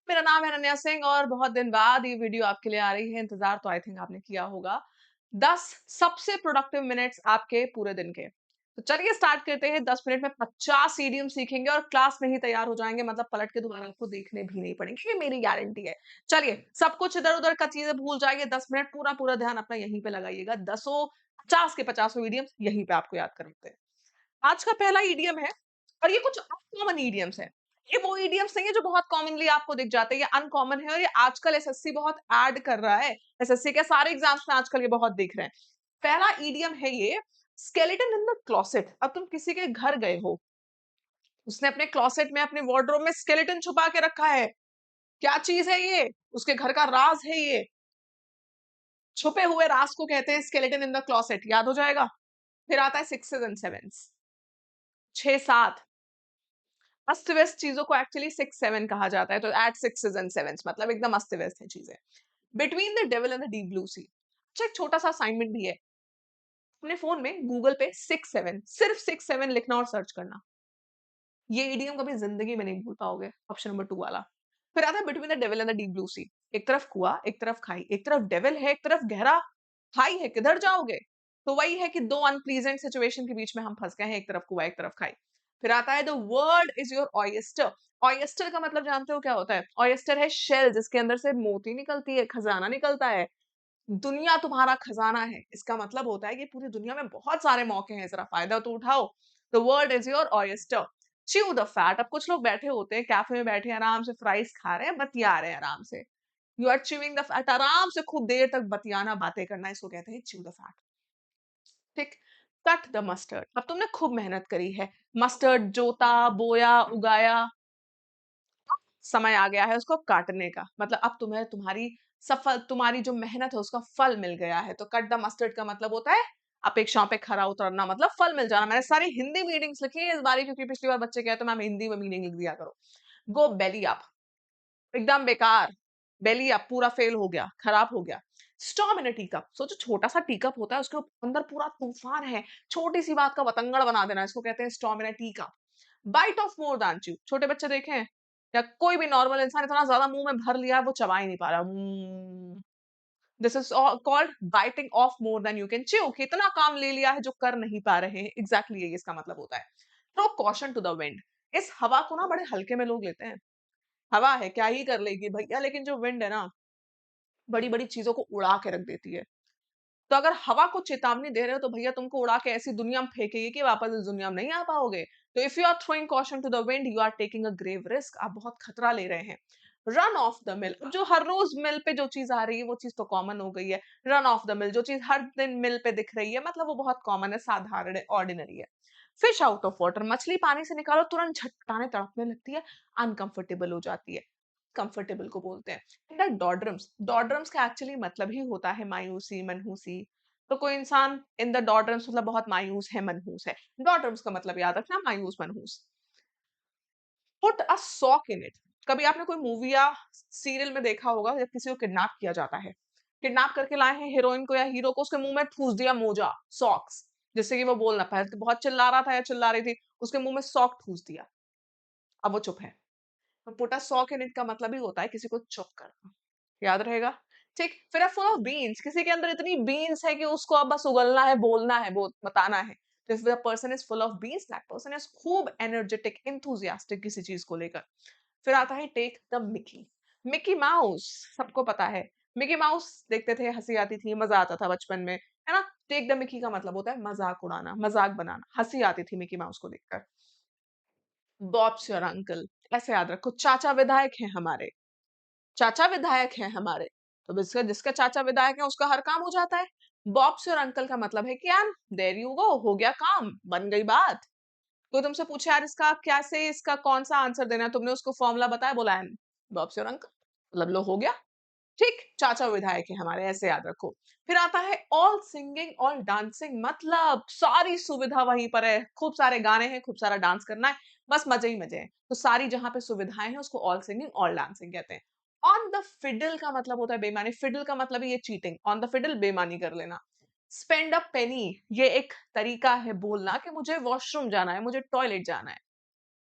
मेरा नाम है अनन्या सिंह और बहुत दिन बाद ये वीडियो आपके लिए आ रही है। इंतजार तो आई थिंक आपने किया होगा। 10 सबसे प्रोडक्टिव मिनट्स आपके पूरे दिन के। तो चलिए स्टार्ट करते हैं। 10 मिनट में 50 ईडियम सीखेंगे और क्लास में ही तैयार हो जाएंगे, मतलब पलट के दोबारा आपको देखने भी नहीं पड़ेंगे, ये मेरी गारंटी है। चलिए, सब कुछ इधर उधर का चीजें भूल जाइए। 10 मिनट पूरा पूरा ध्यान अपना यहीं पे लगाइएगा। 50 ईडियम्स यहीं पे आपको याद करते हैं। आज का पहला ईडियम है और ये कुछ अनकॉमन ईडियम्स है। ये वो ईडियम्स नहीं है जो बहुत कॉमनली आपको दिख जाते हैं, ये अनकॉमन है और ये आजकल एसएससी बहुत ऐड कर रहा है। एसएससी के सारे एग्जाम्स में आजकल ये बहुत दिख रहे हैं। पहला ईडियम है ये, स्केलेटन इन द क्लोसेट। अब तुम किसी के घर गए हो, उसने अपने क्लोसेट में, अपने वार्डरोब में स्केलेटन छुपा के रखा है। क्या चीज है ये? उसके घर का राज है ये। छुपे हुए राज को कहते हैं स्केलेटन इन द क्लोसेट। याद हो जाएगा। फिर आता है सिक्सेस एंड सेवेंस, 6 7। अस्त व्यस्त चीजों को एक्चुअली 6 7 कहा जाता है, तो एट सिक्सेस एंड सेवेंस मतलब एकदम अस्त व्यस्त है चीजें। Between the devil and the deep blue sea. अच्छा, एक छोटा सा असाइनमेंट भी है। अपने फोन में गूगल पे 6 7, सिर्फ 6 7 लिखना और सर्च करना। ये ईडीएम कभी जिंदगी में नहीं भूल पाओगे। ऑप्शन नंबर 2 वाला। फिर आता है between the devil and the deep blue sea. एक तरफ कुआं, एक तरफ खाई, एक तरफ डेविल है, एक तरफ गहरा खाई है, किधर जाओगे? तो वही है कि दो अनप्लीजेंट सिचुएशन के बीच में हम फंस गए हैं, एक तरफ कुआं, एक तरफ खाई। फिर आता है the world is your oyster. Oyster का मतलब जानते हो क्या होता है? ऑयस्टर है शेल, जिसके अंदर से मोती निकलती है, खजाना निकलता है। दुनिया तुम्हारा खजाना है, इसका मतलब होता है कि पूरी दुनिया में बहुत सारे मौके हैं, जरा फायदा तो उठाओ। The world is your oyster. Chew the fat. अब कुछ लोग बैठे होते हैं कैफे में, बैठे आराम से फ्राइज खा रहे हैं, बतिया रहे हैं आराम से। You are chewing the fat. आराम से खूब देर तक बतियाना, बातें करना, इसको कहते हैं च्यू द फैट। ठीक। Cut the mustard. अब तुमने खूब मेहनत करी है, मस्टर्ड जोता, बोया, उगाया, समय आ गया है उसको काटने का। मतलब अब तुम्हें तुम्हारी सफल, तुम्हारी जो मेहनत है उसका फल मिल गया है। तो कट द मस्टर्ड का मतलब होता है अपेक्षाओं पे खरा उतरना, मतलब फल मिल जाना। मैंने सारी हिंदी मीनिंग्स लिखी है इस बारी, क्योंकि पिछली बार बच्चे कहते मैम हिंदी में मीनिंग लिख दिया करो। गो बेली अप। एकदम बेकार। बेली अप पूरा फेल हो गया, खराब हो गया। Storm in a tea cup. सोचो छोटा सा टी कप होता है, उसके अंदर पूरा तूफान है। छोटी सी बात का बतंगड़ बना देना, इसको कहते हैं storm in a tea cup. Bite off more than chew. छोटे बच्चे देखे हैं या कोई भी नॉर्मल इंसान इतना ज्यादा मुंह में भर लिया है वो चबा ही नहीं पा रहा। This is called biting of more than you can chew. कितना काम ले लिया है जो कर नहीं पा रहे हैं। एग्जैक्टली यही इसका मतलब होता है। Throw caution to the wind. इस हवा को ना बड़े हल्के में लोग लेते हैं। हवा है, क्या ही कर लेगी भैया, लेकिन जो विंड है ना, बड़ी बड़ी चीजों को उड़ा के रख देती है। तो अगर हवा को चेतावनी दे रहे हो तो भैया तुमको उड़ा के ऐसी दुनिया में फेंकेगी कि वापस इस दुनिया में नहीं आ पाओगे। तो if you are throwing caution to the wind, you are taking a grave risk. आप बहुत खतरा ले रहे हैं। Run of the mill. जो हर रोज मिल पे जो चीज आ रही है वो चीज तो कॉमन हो गई है। रन ऑफ द मिल, जो चीज हर दिन मिल पे दिख रही है, मतलब वो बहुत कॉमन है, साधारण है, ऑर्डिनरी है। Fish out of water. मछली पानी से निकालो, तुरंत झटकाने तड़पने लगती है, अनकंफर्टेबल हो जाती है। कंफर्टेबल को बोलते हैं डॉड्रम्स। डॉड्रम्स का एक्चुअली मतलब ही होता है मायूसी, मनहूसी। तो कोई इंसान इन द डॉड्रम्स मतलब बहुत मायूस है, मनहूस है। डॉड्रम्स का मतलब याद रखना, मायूस, मनहूस। Put a sock in it. कभी आपने कोई मूवी या सीरियल में देखा होगा जब किसी को किडनैप किया जाता है, किडनैप करके लाए हैं हीरोइन को या हीरो को, उसके मुंह में ठूस दिया मोजा, सॉक्स, जिससे कि वो बोल ना पाए। तो बहुत चिल्ला रहा था या चिल्ला रही थी, उसके मुंह में सॉक ठूस दिया, अब वो चुप है। तो put a sock in it का मतलब ही होता है किसी को चुप करना। याद रहेगा। ठीक। फिर है फुल ऑफ बीन्स। किसी के अंदर इतनी बीन्स है कि उसको अब बस उगलना है, बोलना है, बताना है। तो if the person is full of beans, that person is खूब एनर्जेटिक, एंथुसियास्टिक किसी चीज को लेकर। फिर आता है take the mickey. Mickey Mouse, सबको पता है। मिकी माउस देखते थे, हंसी आती थी, मजा आता था बचपन में, है ना। टेक द मिकी का मतलब होता है मजाक उड़ाना, मजाक बनाना, हंसी आती थी मिकी माउस को देखकर। Bobs your uncle. ऐसे याद रखो, चाचा विधायक हैं हमारे, चाचा विधायक हैं हमारे। तो जिसका जिसका चाचा विधायक है उसका हर काम हो जाता है। बॉब्स और अंकल का मतलब है कि यार देयर यू गो, हो गया काम, बन गई बात। कोई तुमसे पूछे यार इसका कैसे, इसका कौन सा आंसर देना है, तुमने उसको फॉर्मूला बताया, बोला बॉब्स और अंकल, मतलब लो हो गया। ठीक। चाचा विधायक है हमारे, ऐसे याद रखो। फिर आता है ऑल सिंगिंग ऑल डांसिंग। मतलब सारी सुविधा वहीं पर है, खूब सारे गाने हैं, खूब सारा डांस करना है, बस मजे ही मजे हैं। तो सारी जहां पे सुविधाएं हैं उसको ऑल सिंगिंग ऑल डांसिंग कहते हैं। ऑन द फिडल का मतलब होता है बेईमानी। फिडल का मतलब है ये चीटिंग, ऑन द फिडल बेईमानी कर लेना। स्पेंड अ पेनी, ये एक तरीका है बोलना कि मुझे वॉशरूम जाना है, मुझे टॉयलेट जाना है,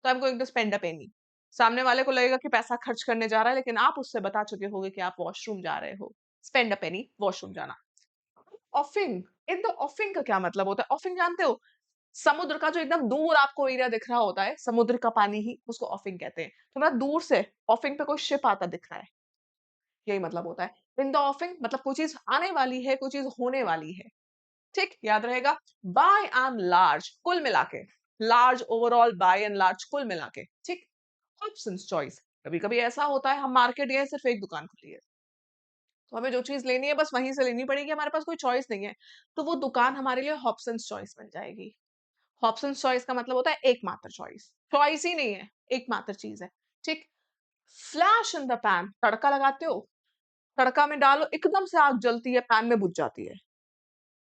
तो I am going to spend a penny. सामने वाले को लगेगा कि पैसा खर्च करने जा रहा है, लेकिन आप उससे बता चुके होगे कि आप वॉशरूम जा रहे हो। स्पेंड अ पेनी, वॉशरूम जाना। ऑफिंग, इन द ऑफिंग का क्या मतलब होता है? ऑफिंग जानते हो? समुद्र का जो एकदम दूर आपको एरिया दिख रहा होता है, समुद्र का पानी ही उसको ऑफिंग कहते हैं। तो ना दूर से ऑफिंग पे कोई शिप आता दिख रहा है, यही मतलब होता है। इन द ऑफिंग मतलब कोई चीज आने वाली है, कोई चीज होने वाली है। ठीक, याद रहेगा। बाय एंड लार्ज, कुल मिला के। Large overall, by and large, कुल मिला के। ठीक। ऑप्शंस चॉइस, कभी कभी ऐसा होता है हम मार्केट गए, सिर्फ एक दुकान खुली है, तो हमें जो चीज लेनी है बस वहीं से लेनी पड़ेगी, हमारे पास कोई चॉइस नहीं है, तो वो दुकान हमारे लिए हॉब्सन्स चॉइस बन जाएगी। हॉब्सन्स चॉइस का मतलब होता है एकमात्र चॉइस, चॉइस ही नहीं है, एकमात्र चीज है। ठीक। फ्लैश इन द पैन, तड़का लगाते हो, तड़का में डालो, एकदम से आग जलती है, पैन में बुझ जाती है।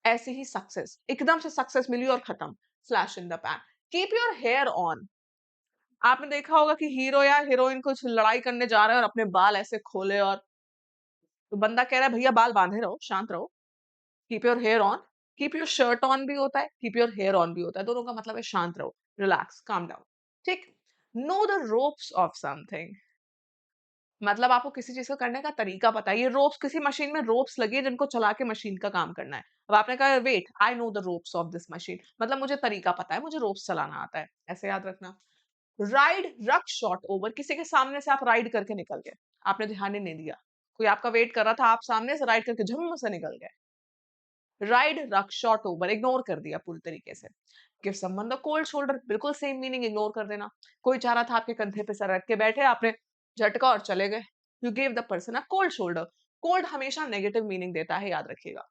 ऐसी ही सक्सेस, एकदम से सक्सेस मिली और खत्म। Flash in the pan. Keep your hair on, आपने देखा होगा कि हीरो या हीरोइन कुछ लड़ाई करने जा रहे हैं और अपने बाल ऐसे खोले, और तो बंदा कह रहा है भैया बाल बांधे रहो, शांत रहो। Keep your hair on. Keep your shirt on भी होता है, कीप योर हेयर ऑन भी होता है, दोनों का मतलब है शांत रहो, रिलैक्स, काम डाउन। ठीक। Know the ropes of something, मतलब आपको किसी चीज को करने का तरीका पता है। ये रोप्स, किसी मशीन में रोप्स लगी है जिनको चला के मशीन का काम करना है। अब आपने कहा wait, I know the ropes of this machine, मतलब मुझे तरीका पता है, मुझे रोप्स चलाना आता है, ऐसे याद रखना। राइड रक शॉट ओवर, किसी के सामने से आप राइड करके निकल गए, आपने ध्यान ही नहीं दिया, कोई आपका वेट कर रहा था, आप सामने से राइड करके झम से निकल गए। राइड रक शॉट ओवर, इग्नोर कर दिया पूरी तरीके से। Give someone the cold shoulder, बिल्कुल सेम मीनिंग, इग्नोर कर देना। कोई चाह रहा था आपके कंधे पे सर रख के बैठे, आपने झटका और चले गए। You give the person a cold shoulder. Cold हमेशा नेगेटिव मीनिंग देता है, याद रखिएगा।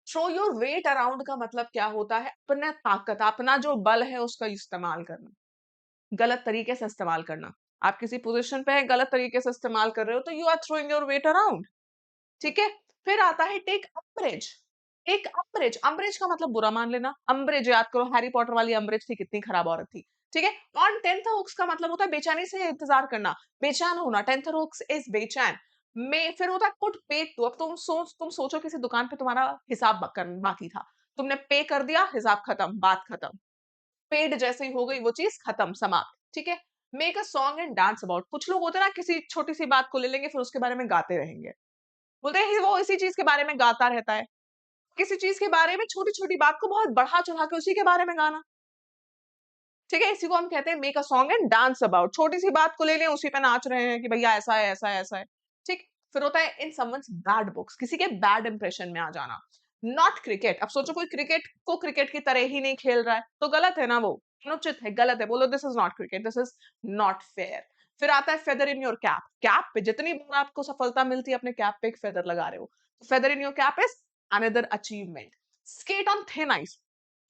थ्रो योर वेट अराउंड का मतलब क्या होता है? अपना ताकत, अपना जो बल है उसका इस्तेमाल करना, गलत तरीके से इस्तेमाल करना। आप किसी पोजीशन पे हैं, गलत तरीके से इस्तेमाल कर रहे हो, तो you are throwing your weight around. ठीक है। फिर आता है take umbrage. Take umbrage, umbrage का मतलब बुरा मान लेना। अम्ब्रेज याद करो, हैरी पॉटर वाली अम्ब्रेज थी, कितनी खराब औरत थी। ठीक है। ऑन टेंथ हुक्स का मतलब होता है बेचैनी से इंतजार करना, बेचैन होना। टेंथ हुक्स इज बेचैन। में फिर होता है पुट पेड टू, अब तुम सोचो किसी दुकान पे तुम्हारा हिसाब बाकी था, तुमने पे कर दिया, हिसाब खत्म, बात खत्म। पेड जैसे ही हो गई वो चीज, खत्म, समाप्त। ठीक है। Make a song and dance about, कुछ लोग होते हैं ना, किसी छोटी सी बात को ले लेंगे फिर उसके बारे में गाते रहेंगे, बोलते हैं वो इसी चीज के बारे में गाता रहता है। किसी चीज के बारे में छोटी छोटी बात को बहुत बढ़ा चढ़ा के उसी के बारे में गाना। ठीक है, इसी को हम कहते हैं make a song and dance about. छोटी सी बात को ले लें, उसी पे नाच रहे हैं कि भैया ऐसा है, ऐसा है, ऐसा है। ठीक। फिर होता है इन समवन्स बैड बुक्स, किसी के बैड इंप्रेशन में आ जाना। नॉट क्रिकेट, अब सोचो कोई क्रिकेट को क्रिकेट की तरह ही नहीं खेल रहा है, तो गलत है ना वो, अनुचित है, गलत है, बोलो this is not cricket, this is not fair. फिर आता है feather in your cap. Cap पे जितनी बार आपको सफलता मिलती है, अपने कैप पे एक फेदर लगा रहे हो, feather in your cap is another achievement. Skate on thin ice,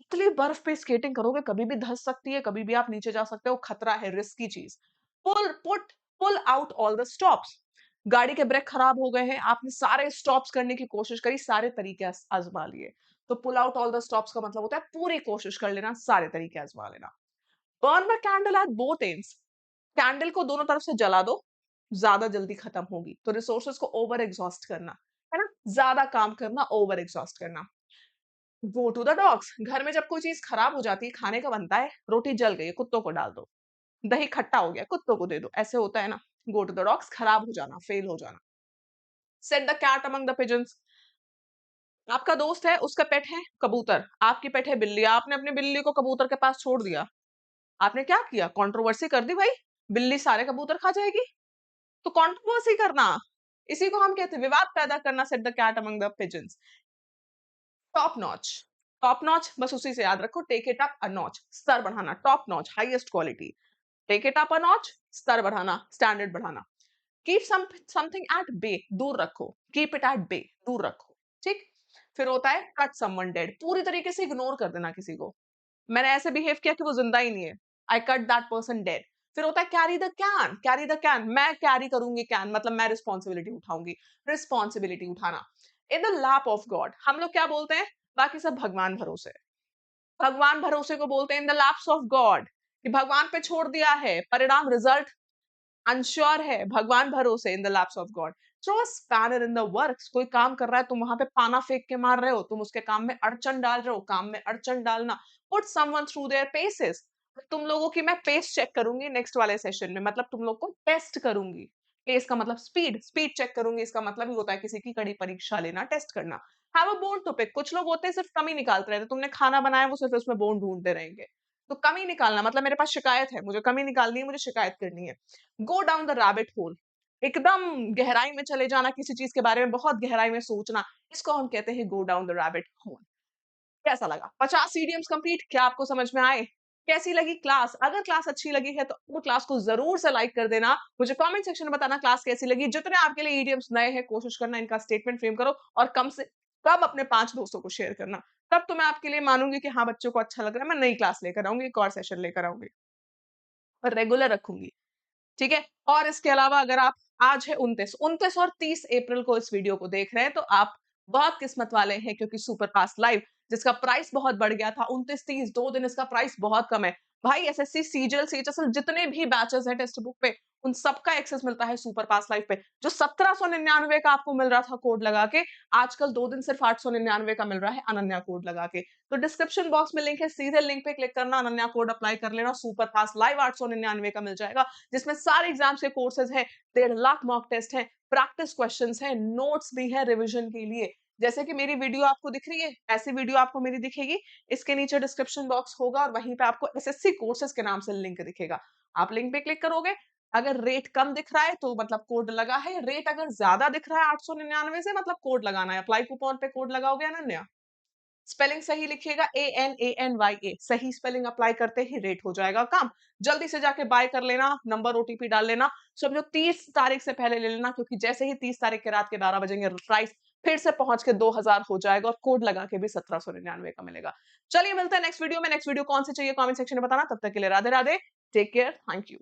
इतनी बर्फ पे स्केटिंग करोगे, कभी भी धंस सकती है, कभी भी आप नीचे जा सकते हो, खतरा है, रिस्की चीज। Pull out all the stops, गाड़ी के ब्रेक खराब हो गए हैं, आपने सारे स्टॉप्स करने की कोशिश करी, सारे तरीके आजमा लिए, तो pull out all the stops का मतलब होता है पूरी कोशिश कर लेना, सारे तरीके आजमा लेना। Burn the candle at both ends, candle को दोनों तरफ से जला दो, ज्यादा जल्दी खत्म होगी, तो रिसोर्सेज को ओवर एग्जॉस्ट करना, है ना, ज्यादा काम करना, ओवर एग्जॉस्ट करना। गो टू द डॉग्स, घर में जब कोई चीज खराब हो जाती है, खाने का बनता है, रोटी जल गई है, कुत्तों को डाल दो, दही खट्टा हो गया, कुत्तों को दे दो, ऐसे होता है ना। गो टू द डॉग्स, खराब हो जाना, फेल हो जाना। Set the cat among the pigeons, आपका दोस्त है, उसका पेट है कबूतर, आपकी पेट है बिल्ली, आपने अपनी बिल्ली को कबूतर के पास छोड़ दिया, आपने क्या किया, कंट्रोवर्सी कर दी भाई, बिल्ली सारे कबूतर खा जाएगी, तो कंट्रोवर्सी करना, इसी को हम कहते हैं विवाद पैदा करना। Set the cat among the pigeons. Top notch, top notch बस उसी से याद रखो, take it up a notch, स्तर बढ़ाना, top notch highest quality, take it up a notch, स्तर बढ़ाना, स्टैंडर्ड बढ़ाना। कीप समथिंग एट बे, दूर रखो, कीप इट एट बे, दूर रखो। ठीक। फिर होता है कट समवन डेड, पूरी तरीके से इग्नोर कर देना किसी को, मैंने ऐसे बिहेव किया कि वो जिंदा ही नहीं है, I cut that person dead. फिर होता है carry the can, carry the can, मैं कैरी करूंगी कैन, मतलब मैं रिस्पॉन्सिबिलिटी उठाऊंगी, रिस्पॉन्सिबिलिटी उठाना। In the lap of God, हम लोग क्या बोलते हैं, बाकी सब भगवान भरोसे, भगवान भरोसे को बोलते हैं इन द लैप्स ऑफ गॉड, कि भगवान पे छोड़ दिया है, परिणाम रिजल्ट अनश्योर है, भगवान भरोसे, in the lapse of God. Throw spanner in the works, कोई काम कर रहा है, तुम वहां पे पाना फेंक के मार रहे हो, तुम उसके काम में अड़चन डाल रहे हो, काम में अड़चन डालना। Put someone through their paces, तुम लोगों की मैं पेस चेक करूंगी नेक्स्ट वाले सेशन में, मतलब तुम लोग को टेस्ट करूंगी। पेस का मतलब स्पीड, स्पीड चेक करूंगी, इसका मतलब ही होता है किसी की कड़ी परीक्षा लेना, टेस्ट करना। Have a bone to pick. कुछ लोग होते हैं सिर्फ कमी निकालते रहते, तुमने खाना बनाया वो सिर्फ उसमें बोन ढूंढते रहेंगे। तो कमी निकालना मतलब मेरे पास शिकायत है, मुझे कमी निकालनी है, मुझे शिकायत करनी है। Go down the rabbit hole. एकदम गहराई में चले जाना, किसी चीज के बारे में बहुत गहराई में सोचना, इसको हम कहते हैं go down the rabbit hole. कैसा लगा? 50 इडियम्स कंप्लीट, क्या आपको समझ में आए? कैसी लगी क्लास? अगर क्लास अच्छी लगी है तो वो क्लास को ज़रूर से लाइक कर देना। मुझे कमेंट सेक्शन में बताना क्लास कैसी लगी। जितने आपके लिए इडियम्स नए हैं, कोशिश करना इनका स्टेटमेंट फ्रेम करो और कम से कम अपने 5 दोस्तों को शेयर करना। तब तो मैं आपके लिए मानूँगी कि हाँ, बच्चों को अच्छा लग रहा है, मैं नई क्लास लेकर आऊँगी, एक और सेशन लेकर आऊँगी और रेगुलर रखूँगी। ठीक है? और इसके अलावा अगर आप आज है 29 और 30 अप्रैल को इस वीडियो को देख रहे हैं, तो आप बहुत किस्मत वाले हैं क्योंकि सुपर फास्ट लाइव जिसका प्राइस बहुत बढ़ गया था 29-30 2 दिन इसका प्राइस बहुत कम है। भाई एसएससी, सीजीएल, सीएचएसएल जितने भी बैचेस हैं टेक्स्ट बुक पे, उन सबका एक्सेस मिलता है सुपर फास्ट लाइव पे। जो 1799 का आपको मिल रहा था कोड लगा के, आजकल 2 दिन सिर्फ 899 का मिल रहा है अनन्या कोड लगा के। तो डिस्क्रिप्शन बॉक्स में लिंक है, सीधे लिंक पे क्लिक करना, अनन्या कोड अप्लाई कर लेना, सुपर फास्ट लाइव 899 का मिल जाएगा। जिसमें सारे एग्जाम्स के कोर्सेज हैं, 1.5 लाख मॉक टेस्ट हैं, प्रैक्टिस क्वेश्चंस हैं, नोट्स भी हैं रिवीजन के लिए। जैसे कि मेरी वीडियो आपको दिख रही है, ऐसी वीडियो आपको मेरी दिखेगी। इसके नीचे डिस्क्रिप्शन बॉक्स होगा और वहीं पे आपको एसएससी कोर्सेज के नाम से लिंक दिखेगा। आप लिंक पे क्लिक करोगे, अगर रेट कम दिख रहा है तो मतलब कोड लगा है, रेट अगर ज्यादा दिख रहा है 899 से मतलब कोड लगाना है। अप्लाई कूपन पे कोड लगाओगे अनन्या, स्पेलिंग सही लिखिएगा, ANANYA, सही स्पेलिंग अप्लाई करते ही रेट हो जाएगा काम। जल्दी से जाके बाय कर लेना, नंबर ओटीपी डाल लेना। समझो 30 तारीख से पहले ले लेना क्योंकि जैसे ही 30 तारीख के रात के 12 बजेंगे प्राइस फिर से पहुंच के 2000 हो जाएगा और कोड लगा के भी 1799 का मिलेगा। चलिए मिलते हैं नेक्स्ट वीडियो में। नेक्स्ट वीडियो कौन सी चाहिए कमेंट सेक्शन में बताना। तब तक के लिए Radhe Radhe, take care, thank you.